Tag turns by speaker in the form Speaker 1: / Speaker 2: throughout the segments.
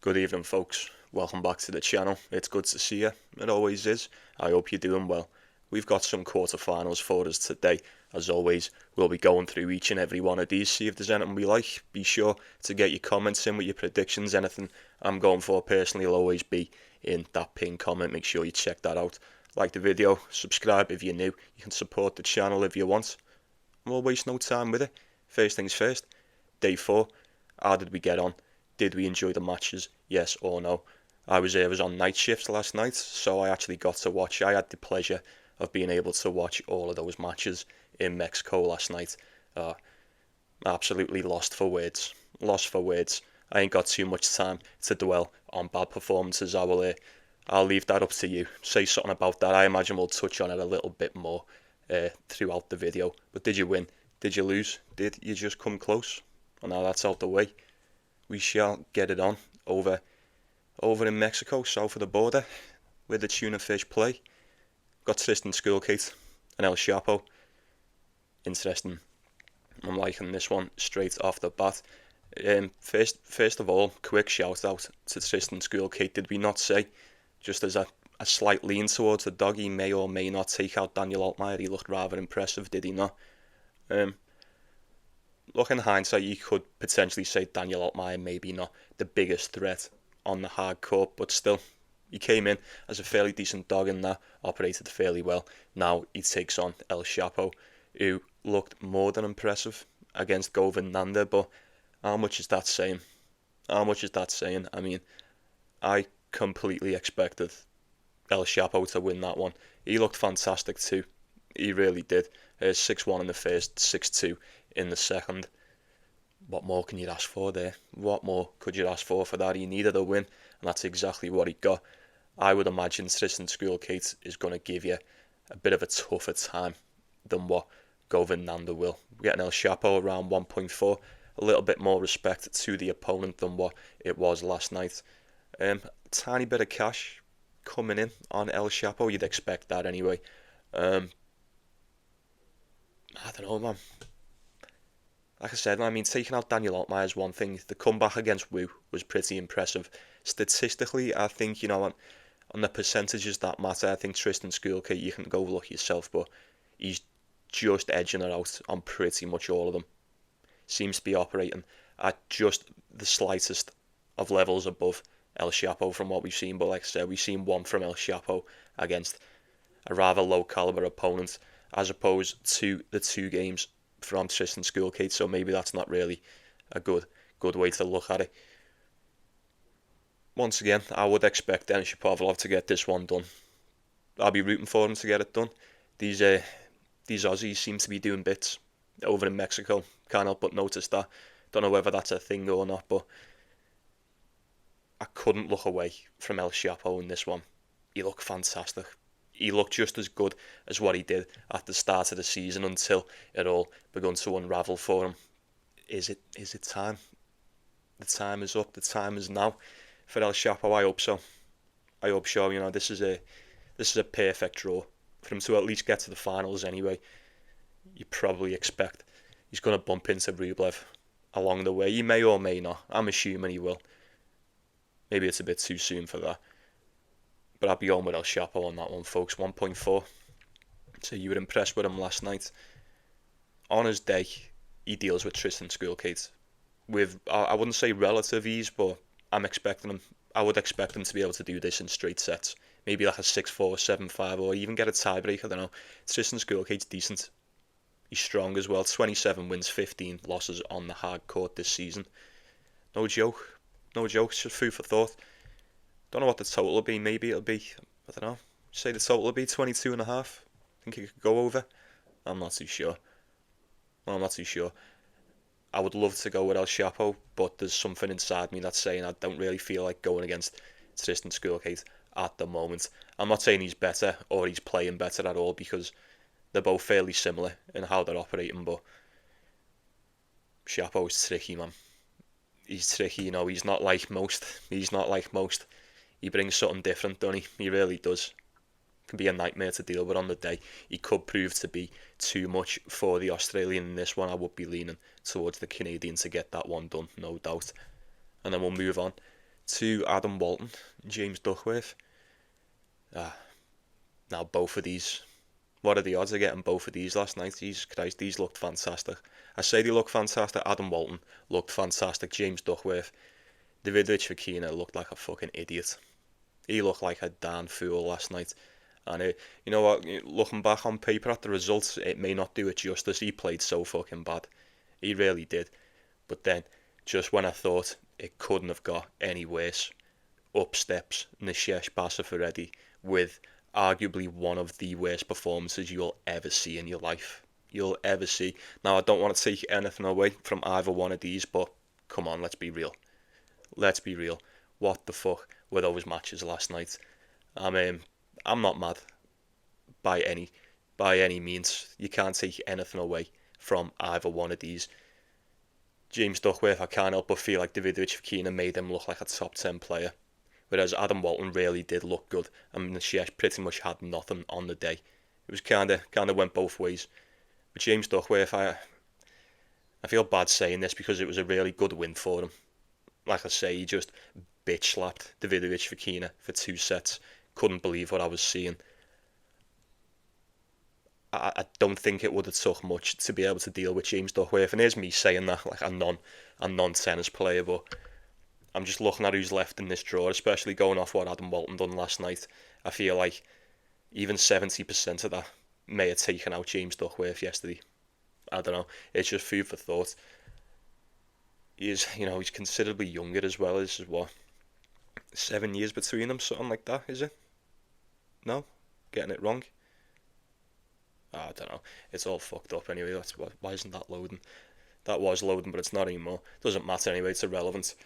Speaker 1: Good evening, folks. Welcome back to the channel. It's good to see you. It always is. I hope you're doing well. We've got some quarterfinals for us today. As always, we'll be going through each and every one of these, see if there's anything we like. Be sure to get your comments in with your predictions. Anything I'm going for personally will always be in that pinned comment. Make sure you check that out. Like the video, subscribe if you're new. You can support the channel if you want. We'll waste no time with it. First things first, day 4. How did we get on? Did we enjoy the matches? Yes or no? I was on night shifts last night, so I actually got to watch. I had the pleasure of being able to watch all of those matches in Mexico last night. Absolutely lost for words. Lost for words. I ain't got too much time to dwell on bad performances. I'll leave that up to you. Say something about that. I imagine we'll touch on it a little bit more throughout the video. But did you win? Did you lose? Did you just come close? Well, now that's out the way. We shall get it on over in Mexico, south of the border, where the tuna fish play. Got Tristan Schoolkate and El Shapo. Interesting. I'm liking this one straight off the bat. First of all, quick shout out to Tristan Schoolkate. Did we not say, just as a slight lean towards the dog, he may or may not take out Daniel Altmaier? He looked rather impressive, did he not? Look, in hindsight, you could potentially say Daniel Altmaier maybe not the biggest threat on the hard court, but still, he came in as a fairly decent dog and that operated fairly well. Now he takes on El Shapo, who looked more than impressive against Govind Nanda, but how much is that saying? How much is that saying? I mean, I completely expected El Shapo to win that one. He looked fantastic too. He really did. 6-1 in the first, 6-2 in the second. What more can you ask for there? What more could you ask for that? He needed a win, and that's exactly what he got. I would imagine Tristan Schoolkate is going to give you a bit of a tougher time than what Govind Nanda will. We're getting El Shapo around 1.4, a little bit more respect to the opponent than what it was last night. Tiny bit of cash coming in on El Shapo, you'd expect that anyway. I don't know, man. Like I said, I mean, taking out Daniel Altmaier is one thing. The comeback against Wu was pretty impressive. Statistically, I think, on the percentages that matter, I think Tristan Schoolkate, you can go look yourself, but he's just edging it out on pretty much all of them. Seems to be operating at just the slightest of levels above El Shapo from what we've seen. But like I said, we've seen one from El Shapo against a rather low caliber opponent, as opposed to the 2 games from Tristan Schoolkate, so maybe that's not really a good way to look at it. Once again, I would expect Denis Shapovalov to get this one done. I'll be rooting for him to get it done. These Aussies seem to be doing bits over in Mexico. Can't help but notice that. Don't know whether that's a thing or not, but I couldn't look away from El Shapo in this one. He looked fantastic. He looked just as good as what he did at the start of the season until it all begun to unravel for him. Is it time? The time is up. The time is now for El Shapo. I hope so. I hope so. This is a perfect draw for him to at least get to the finals anyway. You probably expect he's going to bump into Rublev along the way. He may or may not. I'm assuming he will. Maybe it's a bit too soon for that. But I'll be on with El Shapo on that one, folks. 1.4. So you were impressed with him last night. On his day, he deals with Tristan Schoolkate with, I wouldn't say relative ease, but I would expect him to be able to do this in straight sets. Maybe like a 6-4, 7-5, or even get a tiebreak. I don't know. Tristan Schoolkate's decent. He's strong as well. 27 wins, 15 losses on the hard court this season. No joke. No joke. It's just food for thought. Don't know what the total will be. Maybe it'll be, I don't know, say the total will be 22.5. Think it could go over? I'm not too sure. I would love to go with El Shapo, but there's something inside me that's saying I don't really feel like going against Tristan Schoolkate at the moment. I'm not saying he's better or he's playing better at all, because they're both fairly similar in how they're operating, but Shapo's tricky, man. He's tricky, he's not like most. He brings something different, doesn't he? He really does. Can be a nightmare to deal with on the day. He could prove to be too much for the Australian in this one. I would be leaning towards the Canadian to get that one done, no doubt. And then we'll move on to Adam Walton, James Duckworth. Now both of these, what are the odds of getting both of these last night? Jesus Christ, these looked fantastic. I say they look fantastic. Adam Walton looked fantastic. James Duckworth, Davidovich Fokina looked like a fucking idiot. He looked like a damn fool last night. And you know what, looking back on paper at the results, it may not do it justice. He played so fucking bad. He really did. But then, just when I thought it couldn't have got any worse, up steps Nishesh Basafareddy with arguably one of the worst performances you'll ever see in your life. You'll ever see. Now, I don't want to take anything away from either one of these, but come on, let's be real. Let's be real. What the fuck were those matches last night? I'm not mad by any means. You can't take anything away from either one of these. James Duckworth, I can't help but feel like Davidovich Fokina made him look like a top 10 player, whereas Adam Walton really did look good, and Nishesh pretty much had nothing on the day. It was kind of went both ways. But James Duckworth, I feel bad saying this because it was a really good win for him. Like I say, he just bitch slapped Davidovich Fokina for 2 sets. Couldn't believe what I was seeing. I don't think it would have took much to be able to deal with James Duckworth. And here's me saying that like a non-tennis player, but I'm just looking at who's left in this draw, especially going off what Adam Walton done last night. I feel like even 70% of that may have taken out James Duckworth yesterday. I don't know. It's just food for thought. He's considerably younger as well. This is what, 7 years between them, something like that, is it? No? Getting it wrong? I don't know. It's all fucked up anyway. Why isn't that loading? That was loading, but it's not anymore. Doesn't matter anyway. It's irrelevant.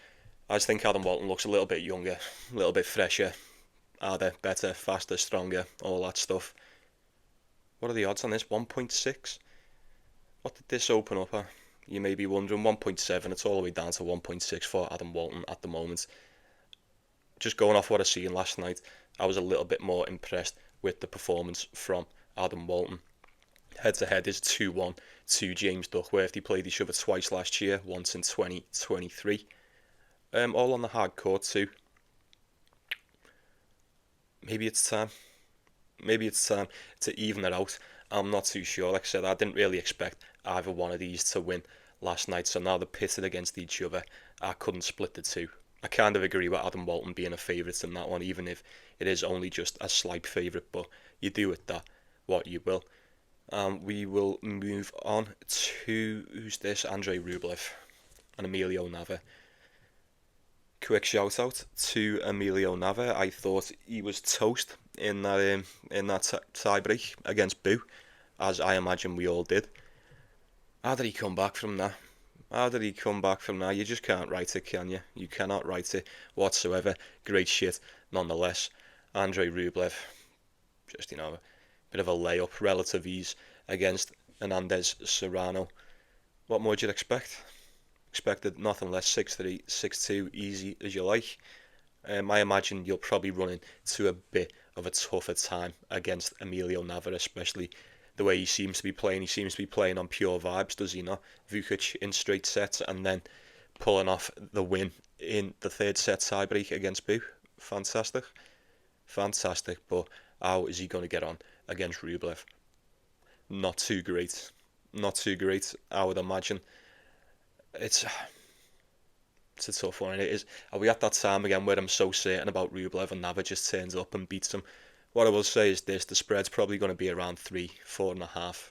Speaker 1: I just think Adam Walton looks a little bit younger, a little bit fresher, harder, better, faster, stronger, all that stuff. What are the odds on this? 1.6? What did this open up at? You may be wondering. 1.7. It's all the way down to 1.6 for Adam Walton at the moment. Just going off what I seen last night, I was a little bit more impressed with the performance from Adam Walton. Head-to-head is 2-1 to James Duckworth. They played each other twice last year, once in 2023. All on the hard court too. Maybe it's time to even it out. I'm not too sure. Like I said, I didn't really expect either one of these to win last night, so now they're pitted against each other. I couldn't split the two. I kind of agree with Adam Walton being a favourite in that one, even if it is only just a slight favourite, but you do with that what you will. We will move on to, who's this? Andrei Rublev and Emilio Nava. Quick shout out to Emilio Nava. I thought he was toast in that tie break against Buse, as I imagine we all did. How did he come back from that? You just can't write it, can you? You cannot write it whatsoever. Great shit, nonetheless. Andrei Rublev, just, a bit of a layup, relative ease against Hernandez Serrano. What more would you expect? Expected nothing less. 6-3, 6-2, easy as you like. I imagine you'll probably run into a bit of a tougher time against Emilio Nava, especially the way he seems to be playing. He seems to be playing on pure vibes, does he not? Vukic in straight sets and then pulling off the win in the third set tiebreak against Buse. Fantastic. But how is he going to get on against Rublev? Not too great, I would imagine. It's a tough one. It is. Are we at that time again where I'm so certain about Rublev and Nava just turns up and beats him? What I will say is this: the spread's probably going to be around 3, 4.5.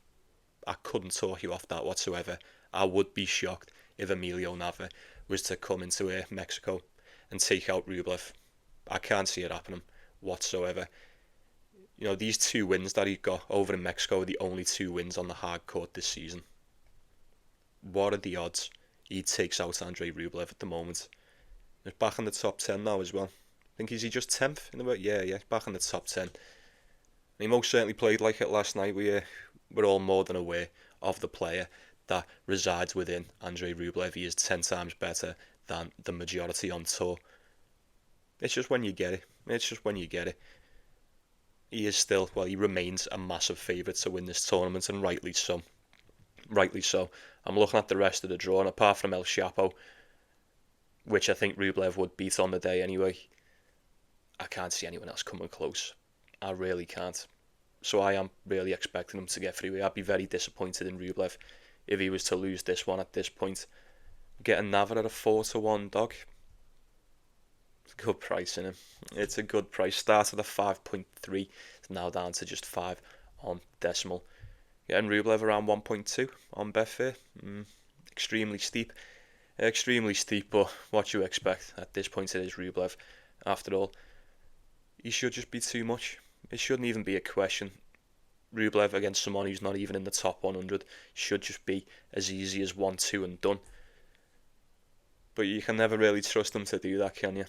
Speaker 1: I couldn't talk you off that whatsoever. I would be shocked if Emilio Nava was to come into Mexico and take out Rublev. I can't see it happening whatsoever. These 2 wins that he got over in Mexico are the only 2 wins on the hard court this season. What are the odds he takes out Andrei Rublev at the moment? He's back in the top 10 now as well. I think, is he just 10th in the world? Yeah, back in the top 10. And he most certainly played like it last night. We're all more than aware of the player that resides within Andrei Rublev. He is 10 times better than the majority on tour. It's just when you get it. He remains a massive favourite to win this tournament, and rightly so. I'm looking at the rest of the draw, and apart from El Shapo, which I think Rublev would beat on the day anyway. I can't see anyone else coming close. I really can't. So I am really expecting him to get through. I'd be very disappointed in Rublev if he was to lose this one at this point. Getting Nava at a 4-1 dog. Good price in him. It's a good price. Started at 5.3. It's now down to just 5 on decimal. Getting Rublev around 1.2 on Betfair. Extremely steep. Extremely steep, but what you expect. At this point it is Rublev. After all, he should just be too much. It shouldn't even be a question. Rublev against someone who's not even in the top 100 should just be as easy as 1-2 and done. But you can never really trust him to do that, can you?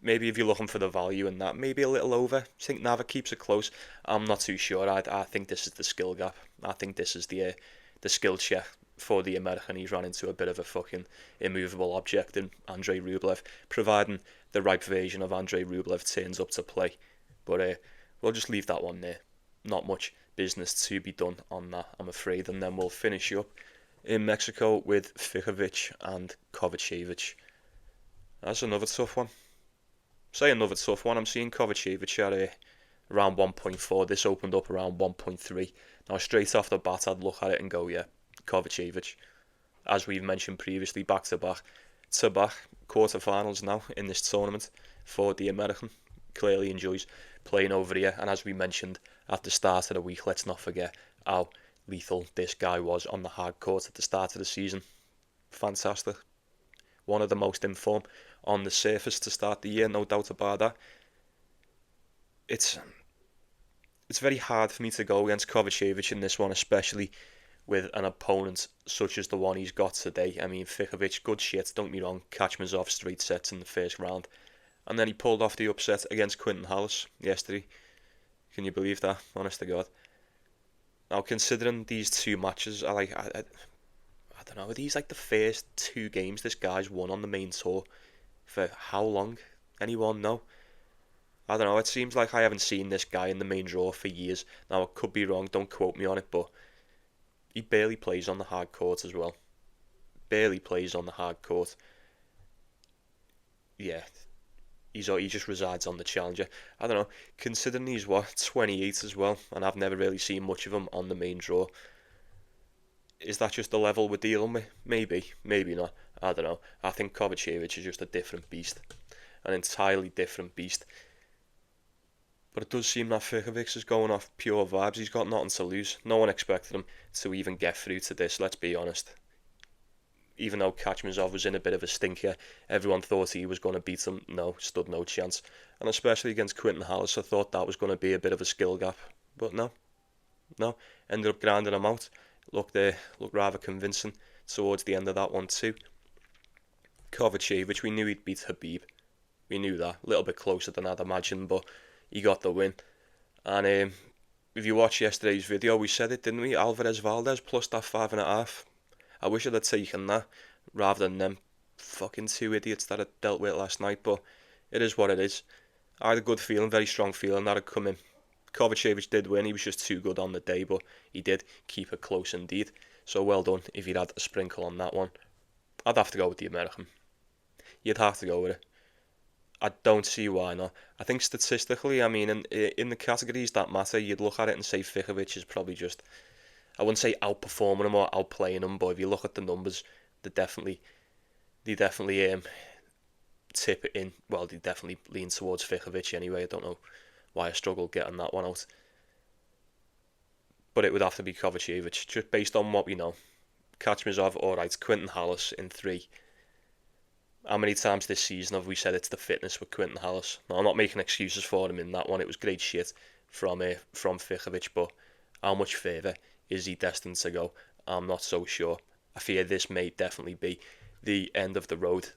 Speaker 1: Maybe if you're looking for the value in that, maybe a little over. I think Nava keeps it close. I'm not too sure. I think this is the skill gap. I think this is the skill check for the American. He's ran into a bit of a fucking immovable object in Andrei Rublev, providing the right version of Andrei Rublev turns up to play. But we'll just leave that one there. Not much business to be done on that, I'm afraid. And then we'll finish up in Mexico with Ficovich and Kovacevic. That's another tough one. Say another tough one. I'm seeing Kovacevic at around 1.4. This opened up around 1.3. Now, straight off the bat, I'd look at it and go, yeah, Kovacevic. As we've mentioned previously, back to back quarterfinals now in this tournament for the American. Clearly enjoys playing over here. And as we mentioned at the start of the week, let's not forget how lethal this guy was on the hard court at the start of the season. Fantastic. One of the most in form on the surface to start the year, no doubt about that. It's very hard for me to go against Kovacevic in this one, especially with an opponent such as the one he's got today. I mean, Ficovich, good shit, don't get me wrong, Kachmazov straight sets in the first round. And then he pulled off the upset against Quinton Hallis yesterday. Can you believe that? Honest to God. Now, considering these two matches, I don't know, are these like the first 2 games this guy's won on the main tour? For how long? Anyone know? I don't know, it seems like I haven't seen this guy in the main draw for years. Now, I could be wrong, don't quote me on it, but he barely plays on the hard court as well. Barely plays on the hard court. Yeah, he just resides on the Challenger. I don't know, considering he's 28 as well, and I've never really seen much of him on the main draw. Is that just the level we're dealing with? Maybe, maybe not. I don't know. I think Kovacevic is just a different beast. An entirely different beast. But it does seem that Ficovich is going off pure vibes. He's got nothing to lose. No one expected him to even get through to this, let's be honest. Even though Kachmazov was in a bit of a stinker, everyone thought he was going to beat him. No, stood no chance. And especially against Quinton Hallis, I thought that was going to be a bit of a skill gap. But no. Ended up grinding him out. Looked rather convincing towards the end of that one too. Kovacevic, we knew he'd beat Habib. We knew that. A little bit closer than I'd imagined, but he got the win. And if you watch yesterday's video, we said it, didn't we? Alvarez Valdez plus that 5.5. I wish I'd have taken that rather than them fucking 2 idiots that I dealt with last night, but it is what it is. I had a good feeling, very strong feeling that had come in. Kovacevic did win, he was just too good on the day, but he did keep it close indeed. So well done if he'd had a sprinkle on that one. I'd have to go with the American. You'd have to go with it. I don't see why not. I think statistically, I mean, in the categories that matter, you'd look at it and say Ficovich is probably just, I wouldn't say outperforming him or outplaying him, but if you look at the numbers, they definitely tip it in. Well, they definitely lean towards Ficovich anyway. I don't know why I struggled getting that one out. But it would have to be Kovacevic, just based on what we know. Kachmazov, alright. Quinton Hallis in 3. How many times this season have we said it's the fitness with Quinton Hallis? Now, I'm not making excuses for him in that one. It was great shit from Ficovich, but how much further is he destined to go? I'm not so sure. I fear this may definitely be the end of the road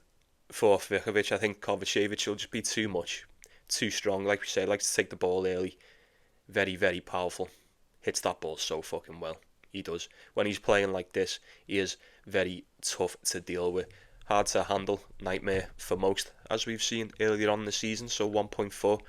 Speaker 1: for Ficovich. I think Kovacevic will just be too much. Too strong, like we said, likes to take the ball early. Very, very powerful. Hits that ball so fucking well. He does. When he's playing like this, he is very tough to deal with. Hard to handle, nightmare for most, as we've seen earlier on in the season. So 1.4.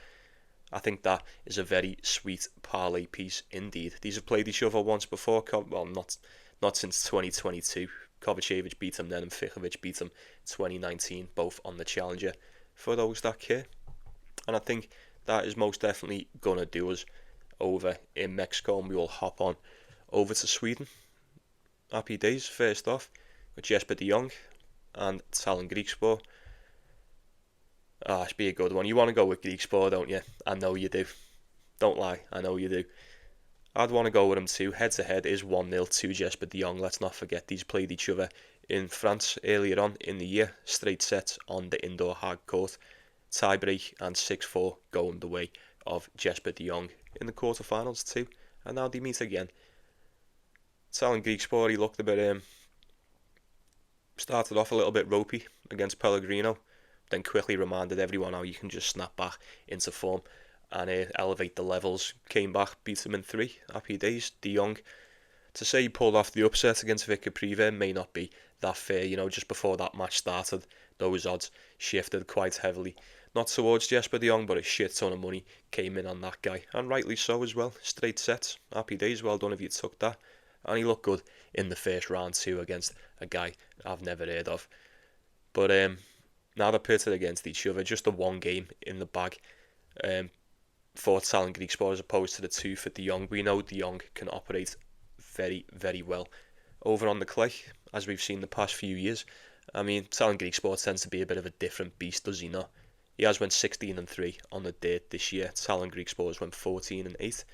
Speaker 1: I think that is a very sweet parlay piece indeed. These have played each other once before. Well, not since 2022. Kovacevic beat him then, and Ficovich beat him 2019, both on the Challenger, for those that care. And I think that is most definitely going to do us over in Mexico, and we will hop on over to Sweden. Happy days, first off, with Jesper de Jong and Tallon Griekspoor. It's be a good one. You want to go with Griekspoor, don't you? I know you do. Don't lie, I know you do. I'd want to go with him too. Head to head is 1-0 to Jesper de Jong. Let's not forget these played each other in France earlier on in the year. Straight sets on the indoor hard court. Tie break and 6-4 going the way of Jesper de Jong in the quarterfinals too. And now they meet again. Tallon Griekspoor, he looked a bit started off a little bit ropey against Pellegrino, then quickly reminded everyone how you can just snap back into form and elevate the levels. Came back, beat him in 3. Happy days. De Jong, to say he pulled off the upset against Victor Privé may not be that fair. You know, just before that match started, those odds shifted quite heavily. Not towards Jesper de Jong, but a shit ton of money came in on that guy, and rightly so as well. Straight sets. Happy days. Well done if you took that. And he looked good in the first round too against a guy I've never heard of. But now they're pitted against each other. Just the one game in the bag for Tallon Griekspoor as opposed to the 2 for de Jong. We know de Jong can operate very, very well over on the clay, as we've seen the past few years. I mean, Tallon Griekspoor tends to be a bit of a different beast, does he not? He has went 16-3 on the dirt this year. Tallon Griekspoor has went 14-8.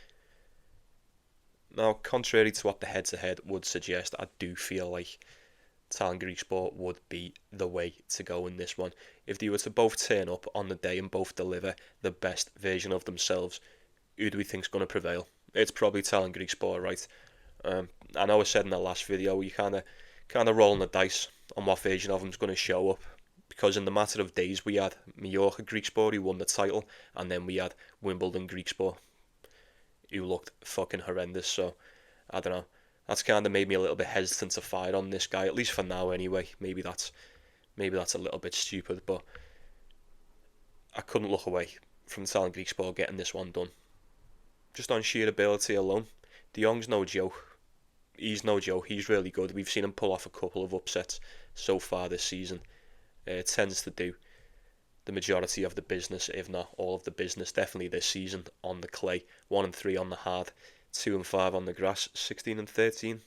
Speaker 1: Now, contrary to what the head-to-head would suggest, I do feel like Tallon Griekspoor would be the way to go in this one. If they were to both turn up on the day and both deliver the best version of themselves, who do we think's going to prevail? It's probably Tallon Griekspoor, right? I know I said in the last video, you kind of rolling the dice on what version of him's going to show up, because in the matter of days we had Mallorca Griekspoor, who won the title, and then we had Wimbledon Griekspoor, who looked fucking horrendous. So I don't know. That's kind of made me a little bit hesitant to fight on this guy, at least for now anyway. Maybe that's a little bit stupid, but I couldn't look away from Tallon Griekspoor getting this one done. Just on sheer ability alone, de Jong's no joke. He's no joke. He's really good. We've seen him pull off a couple of upsets so far this season. Tends to do the majority of the business, if not all of the business, definitely this season on the clay. 1-3 on the hard, 2-5 on the grass, 16-13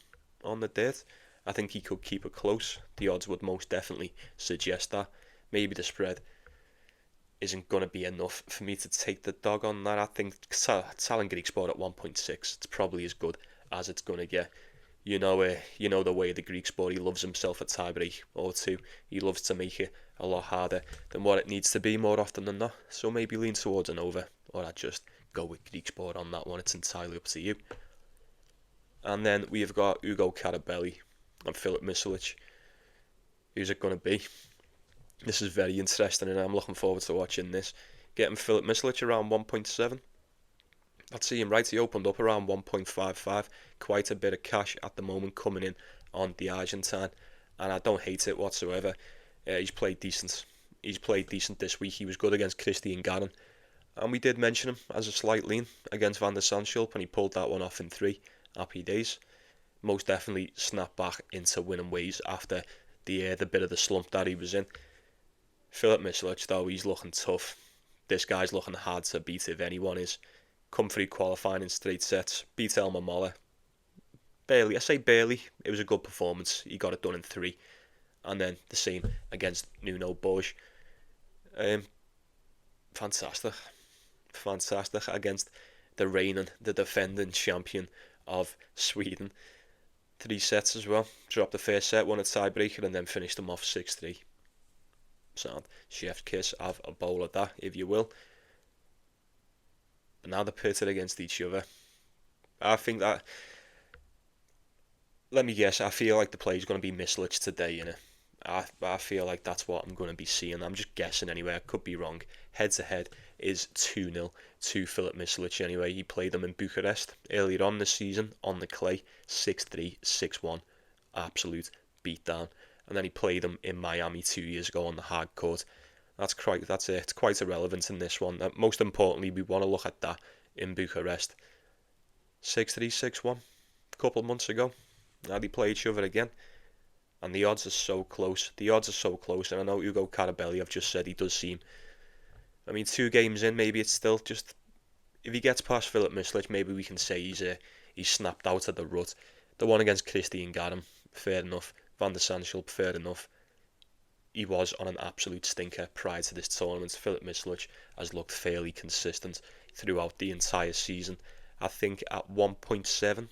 Speaker 1: on the dirt. I think he could keep it close. The odds would most definitely suggest that. Maybe the spread isn't going to be enough for me to take the dog on that. I think Tallon Griekspoor at 1.6, it's probably as good as it's going to get. You know the way the Griekspoor, he loves himself a tiebreak or two. He loves to make it a lot harder than what it needs to be more often than not. So maybe lean towards an over, or I'd just go with Griekspoor on that one. It's entirely up to you. And then we've got Ugo Carrabelli and Filip Misolic. Who's it going to be? This is very interesting, and I'm looking forward to watching this. Getting Filip Misolic around 1.7. I'd see him right. He opened up around 1.55. Quite a bit of cash at the moment coming in on the Argentine, and I don't hate it whatsoever. He's played decent. He's played decent this week. He was good against Christian Garin, and we did mention him as a slight lean against Van der Zandschulp, and he pulled that one off in 3. Happy days. Most definitely snapped back into winning ways after the bit of the slump that he was in. Filip Misolic, though, he's looking tough. This guy's looking hard to beat if anyone is. Come through qualifying in straight sets. Beat Elmer Moller. Barely. I say barely. It was a good performance. He got it done in 3. And then the same against Nuno Borges. Fantastic. Fantastic against the defending champion of Sweden. 3 sets as well. Dropped the first set, won a tiebreaker, and then finished them off 6-3. Sound. Chef's kiss. Have a bowl of that, if you will. But now they're pitted against each other. I think that... Let me guess, I feel like the play is going to be Misolic today, innit? I feel like that's what I'm going to be seeing. I'm just guessing anyway. I could be wrong. Head-to-head is 2-0 to Filip Misolic anyway. He played them in Bucharest earlier on this season on the clay. 6-3, 6-1. Absolute beatdown. And then he played them in Miami 2 years ago on the hard court. It's quite irrelevant in this one. Most importantly, we want to look at that in Bucharest. 6-3, 6-1. A couple of months ago. Now they play each other again. And the odds are so close. The odds are so close. And I know Ugo Carrabelli, I've just said he does seem... I mean, 2 games in, maybe it's still just... If he gets past Filip Misolic, maybe we can say he's snapped out of the rut. The one against Christian Garum, fair enough. Van der Sandschulp, fair enough. He was on an absolute stinker prior to this tournament. Filip Misolic has looked fairly consistent throughout the entire season. I think at 1.7,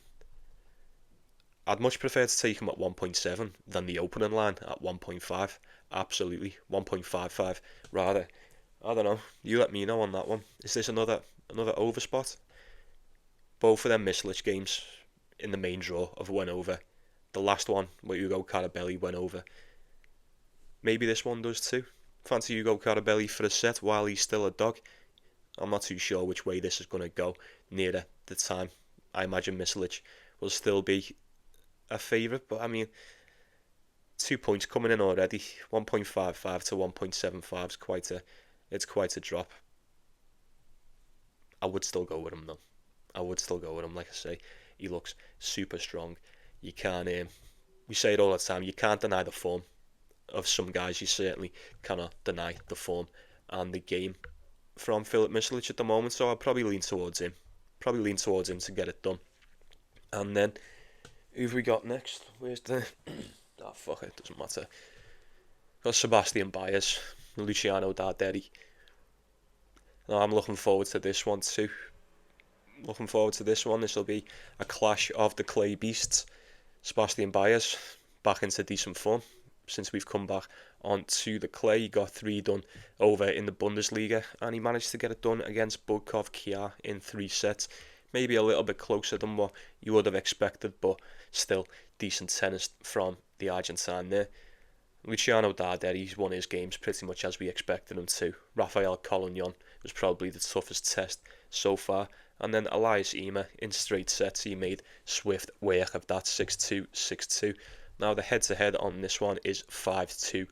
Speaker 1: I'd much prefer to take him at 1.7 than the opening line at 1.5. Absolutely, 1.55 rather. I don't know. You let me know on that one. Is this another over spot? Both of them Misolic games in the main draw have went over. The last one where Ugo Carrabelli went over. Maybe this one does too. Fancy Ugo Carrabelli for a set while he's still a dog. I'm not too sure which way this is going to go nearer the time. I imagine Misolic will still be a favourite, but I mean, 2 points coming in already. 1.55 to 1.75 is quite a drop. I would still go with him though. Like I say, he looks super strong. You can't. We say it all the time. You can't deny the form of some guys. You certainly cannot deny the form and the game from Filip Misolic at the moment. So I'll probably lean towards him. To get it done. And then who've we got next? Where's the? Oh fuck it, doesn't matter. Got Sebastian Baez, Luciano Darderi. Now I'm looking forward to this one too. This will be a clash of the clay beasts. Sebastian Baez back into decent form since we've come back onto the clay. He got 3 done over in the Bundesliga, and he managed to get it done against Burruchaga in 3 sets. Maybe a little bit closer than what you would have expected, but still decent tennis from the Argentine there. Luciano Darderi's won his games pretty much as we expected him to. Rafael Collignon was probably the toughest test so far. And then Elias Ymer in straight sets, he made swift work of that 6-2, 6-2. Now the head-to-head on this one is 5-2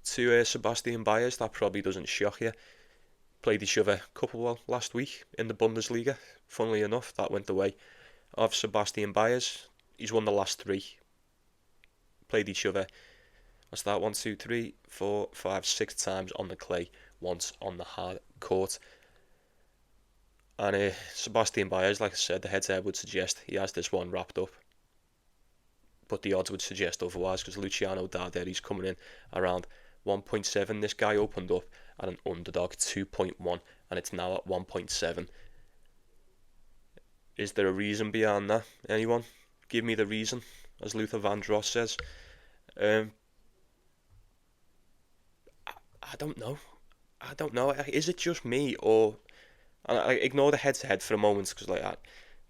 Speaker 1: to Sebastian Baez. That probably doesn't shock you. Played each other last week in the Bundesliga. Funnily enough, that went the way of Sebastian Baez. He's won the last 3. Played each other. What's that? 1, 2, 3, 4, 5, 6 times on the clay, once on the hard court. And Sebastian Baez, like I said, the head-to-head would suggest he has this one wrapped up. But the odds would suggest otherwise, because Luciano Darderi's coming in around 1.7. This guy opened up at an underdog 2.1, and it's now at 1.7. Is there a reason behind that? Anyone? Give me the reason, as Luther Vandross says. I don't know. Is it just me, or... And I ignore the head-to-head for a moment, because like that,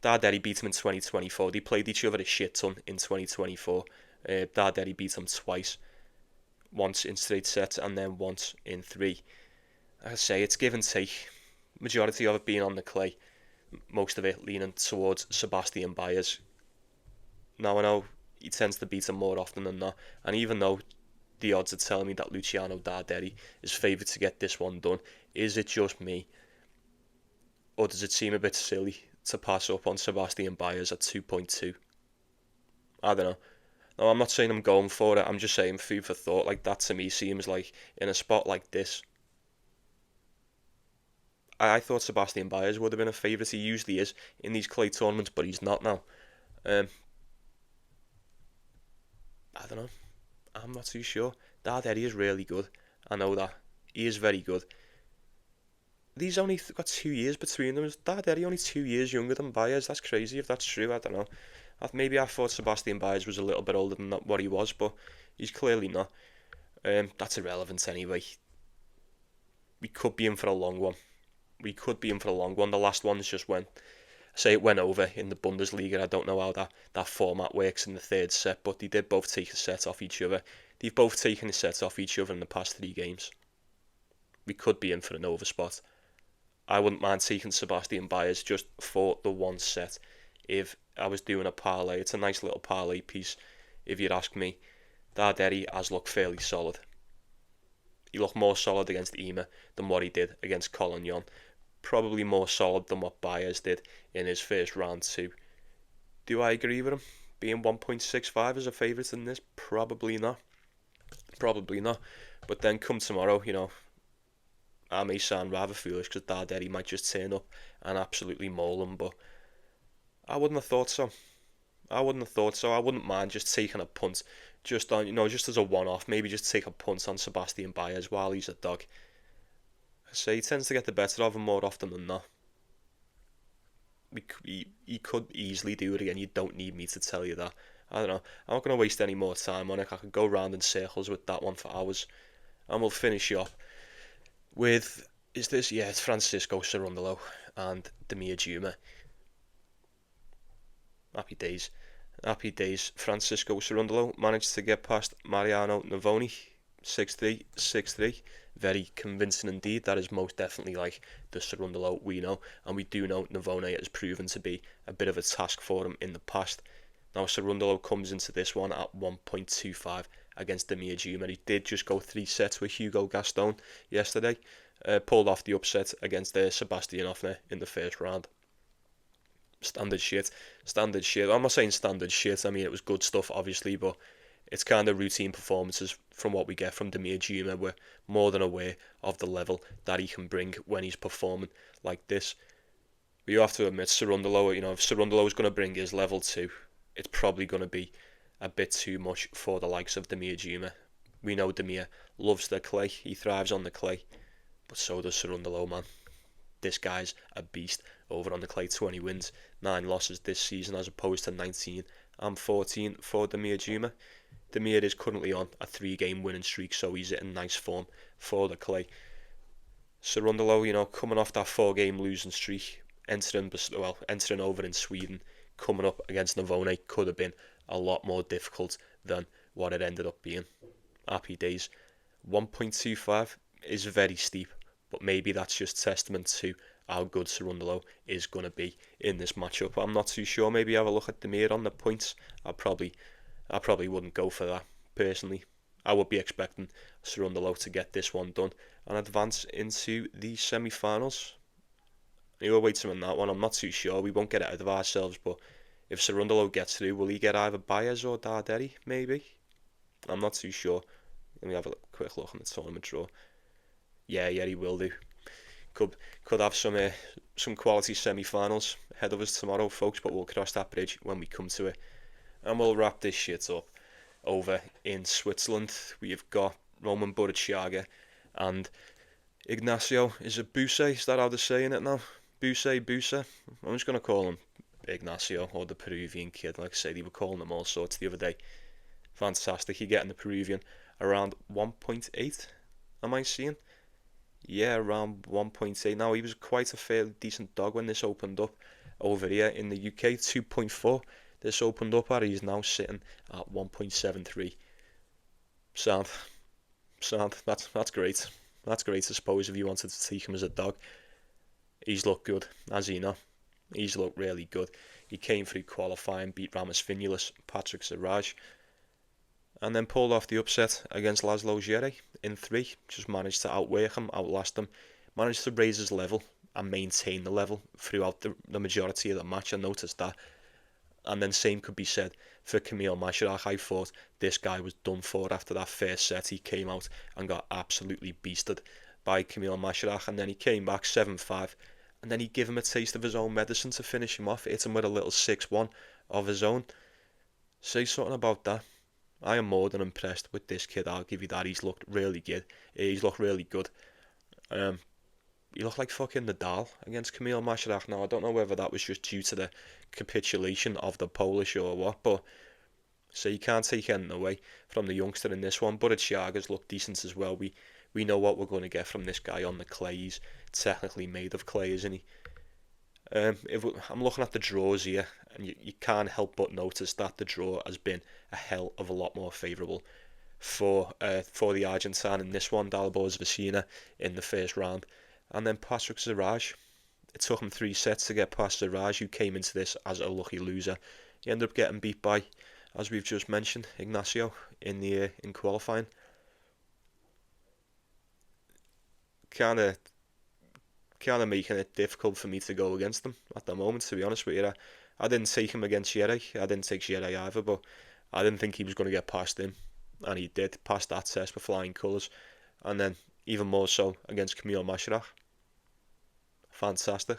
Speaker 1: Darderi beat him in 2024. They played each other a shit ton in 2024. Darderi beat him twice. Once in straight sets and then once in 3. Like I say, it's give and take. Majority of it being on the clay. Most of it leaning towards Sebastian Baez. Now I know he tends to beat him more often than not. And even though the odds are telling me that Luciano Darderi is favoured to get this one done, is it just me? Or does it seem a bit silly to pass up on Sebastian Baez at 2.2? I don't know. No, I'm not saying I'm going for it. I'm just saying food for thought. Like, that to me seems like, in a spot like this, I thought Sebastian Baez would have been a favourite. He usually is in these clay tournaments, but he's not now. I don't know. I'm not too sure. Darderi is really good. I know that. He is very good. These only got 2 years between them. Is Darderi only 2 years younger than Baez? That's crazy if that's true. I don't know. Maybe I thought Sebastian Baez was a little bit older than what he was, but he's clearly not. That's irrelevant anyway. We could be in for a long one. The last one's just went over in the Bundesliga. I don't know how that format works in the 3rd set, but they did both take a set off each other. They've both taken a set off each other in the past 3 games. We could be in for an over spot. I wouldn't mind taking Sebastian Baez just for the 1 set if I was doing a parlay. It's a nice little parlay piece, if you'd ask me. Darderi has looked fairly solid. He looked more solid against Ymer than what he did against Collignon. Probably more solid than what Baez did in his first round too. Do I agree with him? being 1.65 as a favourite in this? Probably not. Probably not. But then come tomorrow, I may sound rather foolish because Darderi might just turn up and absolutely maul him, but I wouldn't have thought so. I wouldn't mind just taking a punt, just on, just as a one-off. Maybe just take a punt on Sebastian Baez while he's a dog. I say he tends to get the better of him more often than not. He could easily do it again. You don't need me to tell you that. I don't know. I'm not going to waste any more time on it. I could go round in circles with that one for hours. And we'll finish up with, it's Francisco Cerundolo and Damir Dzumhur. Happy days. Francisco Cerundolo managed to get past Mariano Navoni 6-3, 6-3. Very convincing indeed. That is most definitely like the Cerundolo we know, and we do know Navoni has proven to be a bit of a task for him in the past. Now Cerundolo comes into this one at 1.25 against Damir Dzumhur. He did just go 3 sets with Hugo Gaston yesterday. Pulled off the upset against Sebastian Offner in the first round. Standard shit. I'm not saying standard shit. I mean, it was good stuff, obviously, but it's kind of routine performances from what we get from Damir Dzumhur. We're more than aware of the level that he can bring when he's performing like this. But you have to admit, Cerundolo, if Cerundolo is going to bring his level too, it's probably going to be a bit too much for the likes of Damir Dzumhur. We know Damir loves the clay. He thrives on the clay. But so does Cerundolo, man. This guy's a beast over on the clay. 20 wins, 9 losses this season as opposed to 19 and 14 for Damir Dzumhur. Damir is currently on a 3-game winning streak, so he's in nice form for the clay. Cerundolo, coming off that 4-game losing streak, entering over in Sweden, coming up against Navone could have been a lot more difficult than what it ended up being. Happy days. 1.25 is very steep, but maybe that's just testament to how good Cerundolo is going to be in this matchup. I'm not too sure. Maybe have a look at Damir on the points. I probably wouldn't go for that personally. I would be expecting Cerundolo to get this one done and advance into the semi-finals. You'll wait on that one. I'm not too sure. We won't get ahead of ourselves, but if Cerundolo gets through, will he get either Baez or Darderi? Maybe. I'm not too sure. Let me have a quick look on the tournament draw. Yeah, he will do. Could have some quality semi-finals ahead of us tomorrow, folks, but we'll cross that bridge when we come to it. And we'll wrap this shit up over in Switzerland. We've got Roman Burruchaga and Ignacio. Is it Buse? Is that how they're saying it now? Buse. I'm just going to call him Ignacio, or the Peruvian kid. Like I say, they were calling him all sorts the other day. Fantastic. You're getting the Peruvian around 1.8, am I seeing? Yeah, around 1.8. Now, he was quite a fairly decent dog when this opened up over here in the UK. 2.4 this opened up at. He's now sitting at 1.73. Sound. That's great. That's great, I suppose, if you wanted to take him as a dog. He's looked good, has he not? He's looked really good. He came through qualifying, beat Ramos Vinulus, Patrick Siraj, and then pulled off the upset against Laszlo Djere in 3. Just managed to outwork him, outlast him, managed to raise his level and maintain the level throughout the majority of the match. I noticed that. And then same could be said for Kamil Masharach. I thought this guy was done for after that first set. He came out and got absolutely beasted by Kamil Masharach, and then he came back 7-5, and then he gave him a taste of his own medicine to finish him off. Hit him with a little 6-1 of his own. Say something about that. I am more than impressed with this kid, I'll give you that. He's looked really good. He looked like fucking Nadal against Kamil Masharach. Now, I don't know whether that was just due to the capitulation of the Polish or what, but so you can't take anything away from the youngster in this one. Burruchaga's looked decent as well. We know what we're going to get from this guy on the clay. He's technically made of clay, isn't he? I'm looking at the draws here, and you can't help but notice that the draw has been a hell of a lot more favourable for the Argentine in this one. Dalibor Zvesina in the first round, and then Patrick Siraj. It took him 3 sets to get past Siraj, who came into this as a lucky loser. He ended up getting beat by, as we've just mentioned, Ignacio in qualifying. Kind of making it difficult for me to go against them at the moment, to be honest with you. I didn't take him against Yere. I didn't take Yere either, but I didn't think he was going to get past him. And he did, pass that test with flying colours. And then, even more so, against Kamil Masharach. Fantastic.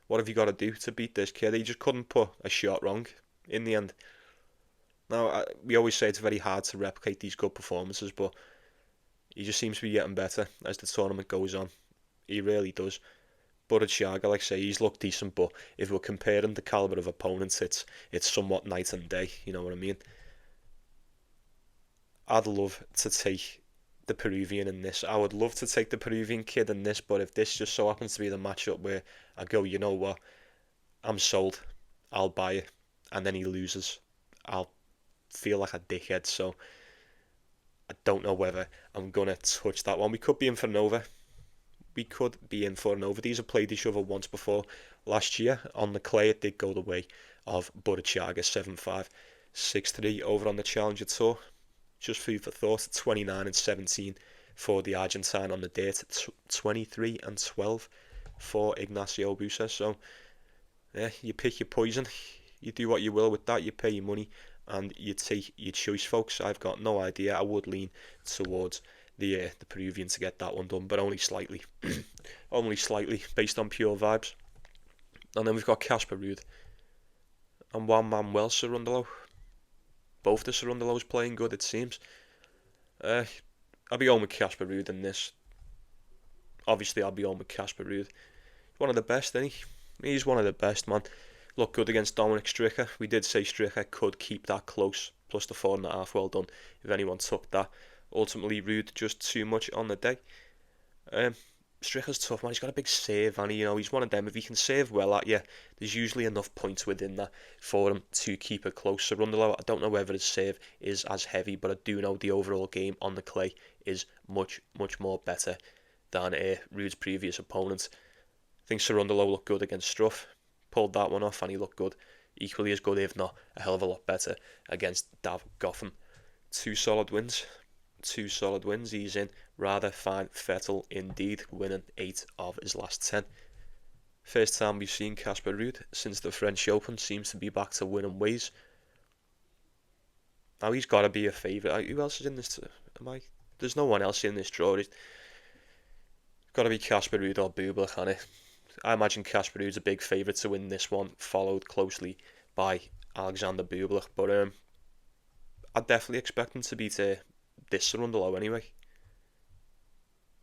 Speaker 1: What have you got to do to beat this kid? He just couldn't put a shot wrong in the end. Now, we always say it's very hard to replicate these good performances, but he just seems to be getting better as the tournament goes on. He really does. Burruchaga, like I say, he's looked decent, but if we're comparing the calibre of opponents, it's somewhat night and day, you know what I mean? I'd love to take the Peruvian in this. I would love to take the Peruvian kid in this, but if this just so happens to be the matchup where I go, you know what, I'm sold, I'll buy it, and then he loses, I'll feel like a dickhead, so I don't know whether I'm going to touch that one. We could be in for Nova. These have played each other once before. Last year, on the clay, it did go the way of Burruchaga 7-5, 6-3 over on the Challenger Tour. Just food for thought, 29 and 17 for the Argentine on the dirt, 23 and 12 for Ignacio Buse. So, yeah, you pick your poison. You do what you will with that. You pay your money and you take your choice, folks. I've got no idea. I would lean towards the Peruvian to get that one done, but only slightly. Only slightly, based on pure vibes. And then we've got Casper Ruud and Juan Manuel Cerundolo. Both the Cerundolos playing good, it seems. I'll be on with Casper Ruud in this. Obviously, I'll be on with Casper Ruud. He's one of the best, isn't he? He's one of the best, man. Looked good against Dominic Stricker. We did say Stricker could keep that close, plus the 4.5. Well done, if anyone took that. Ultimately, Ruud just too much on the day. Stricker's tough, man. He's got a big save, and he's one of them. If he can save well at you, there's usually enough points within that for him to keep it close. Cerundolo, I don't know whether his save is as heavy, but I do know the overall game on the clay is much, much more better than Ruud's previous opponent. I think Cerundolo looked good against Struff, pulled that one off, and he looked good, equally as good, if not a hell of a lot better, against Dav Goffin. Two solid wins. He's in rather fine fettle indeed, winning 8 of his last 10. First time we've seen Casper Ruud since the French Open. Seems to be back to winning ways. Now he's got to be a favourite. Who else is in this? There's no one else in this draw. It's got to be Casper Ruud or Bublik, hasn't it? I imagine Casper Ruud's a big favourite to win this one, followed closely by Alexander Bublik. But I definitely expect him to beat this Cerundolo anyway.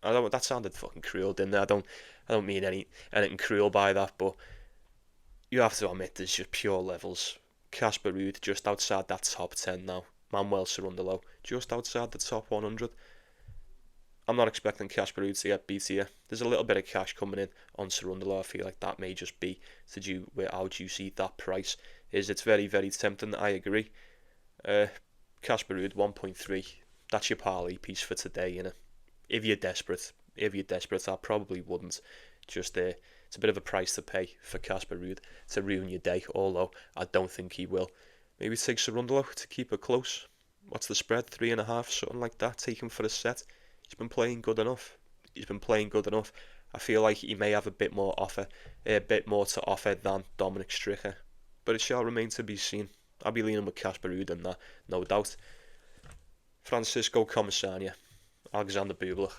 Speaker 1: That sounded fucking cruel, didn't it? I don't mean anything cruel by that, but you have to admit there's just pure levels. Casper Ruud just outside that top 10 now. Manuel Cerundolo just outside the top 100. I'm not expecting Casper Ruud to get beat here. There's a little bit of cash coming in on Cerundolo. I feel like that may just be to do with how juicy that price is. It's very, very tempting. I agree. Casper Ruud 1.3. That's your parlay piece for today, innit? If you're desperate, I probably wouldn't. Just it's a bit of a price to pay for Casper Ruud to ruin your day, although I don't think he will. Maybe take Cerundolo to keep it close. What's the spread? 3.5, something like that. Take him for a set. He's been playing good enough. I feel like he may have a bit more to offer than Dominic Stricker, but it shall remain to be seen. I'll be leaning with Casper Ruud in that, no doubt. Francisco Comesana, Alexander Bublik.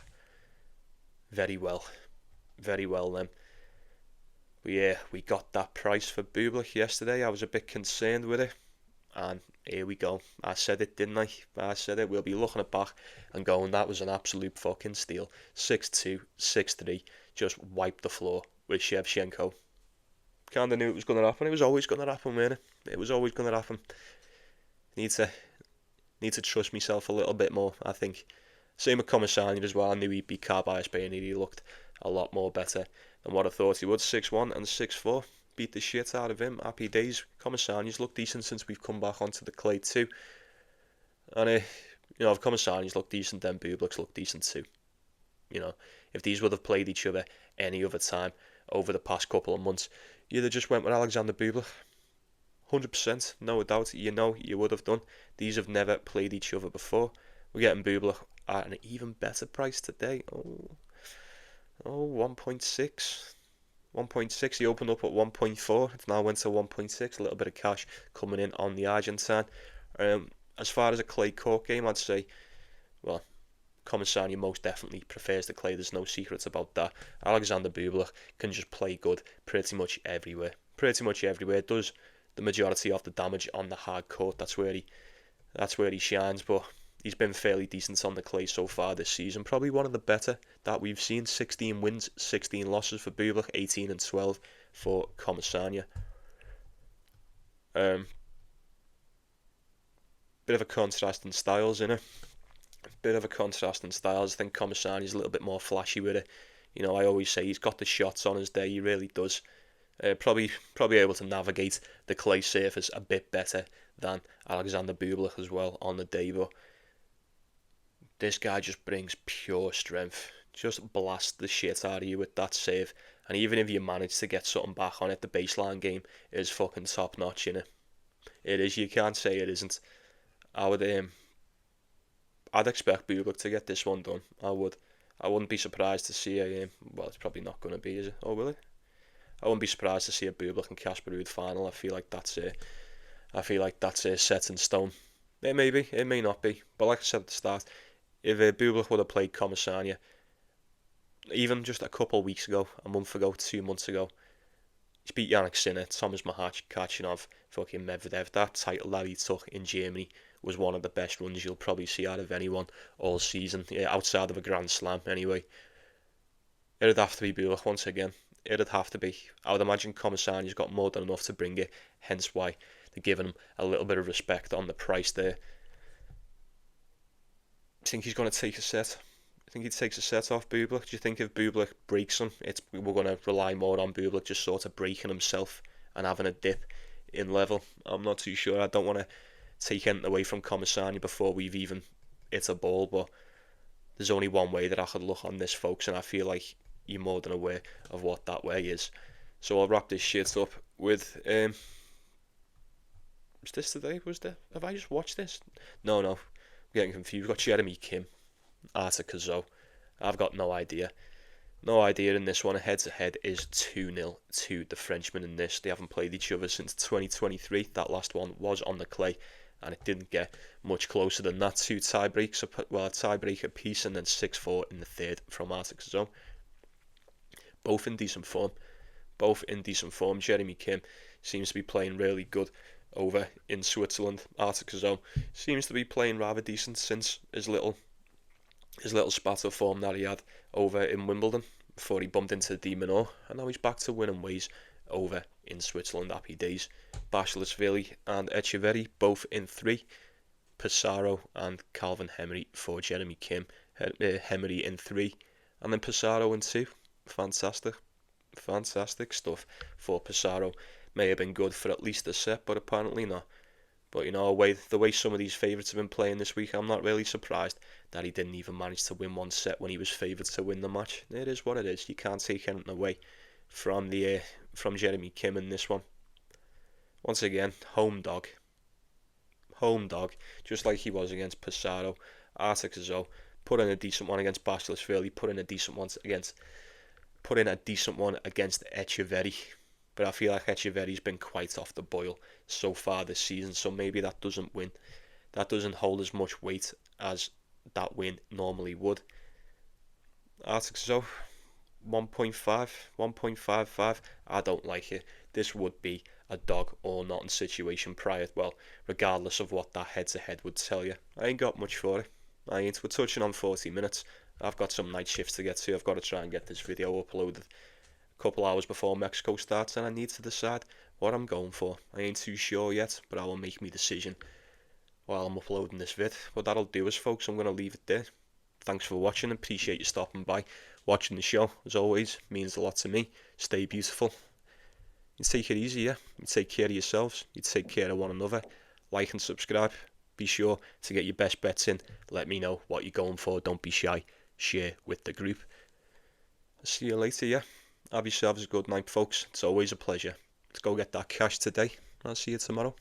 Speaker 1: Very well then. We got that price for Bublik yesterday. I was a bit concerned with it, and here we go. I said it, didn't I? I said it. We'll be looking at back and going, that was an absolute fucking steal. 6-2, 6-3, just wiped the floor with Shevchenko. Kinda knew it was going to happen. It was always going to happen, man. It was always going to happen. Need to trust myself a little bit more, I think. Same with Comesana as well. I knew he'd beat Baez, but he looked a lot more better than what I thought he would. 6-1 and 6-4. Beat the shit out of him. Happy days. Comesana's looked decent since we've come back onto the clay too. And if Comesana's looked decent, then Bublik's looked decent too. If these would have played each other any other time over the past couple of months, you'd have just went with Alexander Bublik. 100%, no doubt, you would have done. These have never played each other before. We're getting Bublik at an even better price today. 1.6. 1.6. He opened up at 1.4. It's now went to 1.6. A little bit of cash coming in on the Argentine. As far as a clay court game, I'd say, well, Comesana most definitely prefers the clay. There's no secrets about that. Alexander Bublik can just play good pretty much everywhere. Does the majority of the damage on the hard court. That's where he shines. But he's been fairly decent on the clay so far this season. Probably one of the better that we've seen. 16 wins, 16 losses for Bublik, 18 and 12 for Comesana. Bit of a contrast in styles, innit? I think Comesana is a little bit more flashy with it. You know, I always say he's got the shots on his day. He really does. Probably able to navigate the clay surface a bit better than Alexander Bublik as well on the day. But this guy just brings pure strength. Just blast the shit out of you with that save. And even if you manage to get something back on it, the baseline game is fucking top notch, innit? It is. You can't say it isn't. I'd expect Bublik to get this one done. I would. I wouldn't be surprised to see a well, it's probably not going to be, is it? Oh, will it? I wouldn't be surprised to see a Bublik and Casper Ruud final. I feel like that's set in stone. It may be, it may not be. But like I said at the start, if Bublik would have played Comesana, even just a couple of weeks ago, a month ago, 2 months ago, he's beat Yannick Sinner, Thomas Kachanov, fucking Medvedev. That title that he took in Germany was one of the best runs you'll probably see out of anyone all season, outside of a Grand Slam anyway. It'd have to be Bublik once again. It'd have to be. I would imagine Comesana's got more than enough to bring it, hence why they're giving him a little bit of respect on the price there. I think he's going to take a set. I think he takes a set off Bublik. Do you think if Bublik breaks him, we're going to rely more on Bublik just sort of breaking himself and having a dip in level? I'm not too sure. I don't want to take anything away from Comesana before we've even hit a ball, but there's only one way that I could look on this, folks, and I feel like you're more than aware of what that way is. So I'll wrap this shit up with was this today? Have I just watched this? No, I'm getting confused. We've got Jeremy Kim, Arthur Cazot. I've got no idea in this one. Head to head is 2-0 to the Frenchman in this. They haven't played each other since 2023. That last one was on the clay, and it didn't get much closer than that. 2 tiebreaks, well, a tiebreak apiece, and then 6-4 in the third from Arthur Cazot. Both in decent form. Jeremy Kim seems to be playing really good over in Switzerland. Arthur Cazot seems to be playing rather decent since his little spat of form that he had over in Wimbledon before he bumped into Di Minor, and now he's back to winning ways over in Switzerland. Happy days. Basilashvili and Etcheverry both in 3. Pesaro and Calvin Hemery for Jeremy Kim. Hemery in 3, and then Pesaro in 2. Fantastic stuff for Pesaro. May have been good for at least a set, but apparently not. But you know, the way some of these favourites have been playing this week, I'm not really surprised that he didn't even manage to win one set when he was favoured to win the match. It is what it is. You can't take anything away from Jeremy Kim in this one. Once again, home dog, just like he was against Pesaro. Arthur Cazot put in a decent one against Basilashvili, put in a decent one against Etcheverry. But I feel like Etcheverry's been quite off the boil so far this season, so maybe that doesn't hold as much weight as that win normally would. Arctic Cazot 1.55. I don't like it. This would be a dog or nothing situation regardless of what that head-to-head would tell you. I ain't got much for it. We're touching on 40 minutes. I've got some night shifts to get to. I've got to try and get this video uploaded a couple hours before Mexico starts, and I need to decide what I'm going for. I ain't too sure yet, but I will make my decision while I'm uploading this vid. But that'll do us, folks. I'm going to leave it there. Thanks for watching. Appreciate you stopping by, watching the show. As always, means a lot to me. Stay beautiful. You take it easy, yeah? You take care of yourselves. You take care of one another. Like and subscribe. Be sure to get your best bets in. Let me know what you're going for. Don't be shy. Share with the group. I'll see you later, yeah? Have yourselves a good night, folks. It's always a pleasure. Let's go get that cash today. I'll see you tomorrow.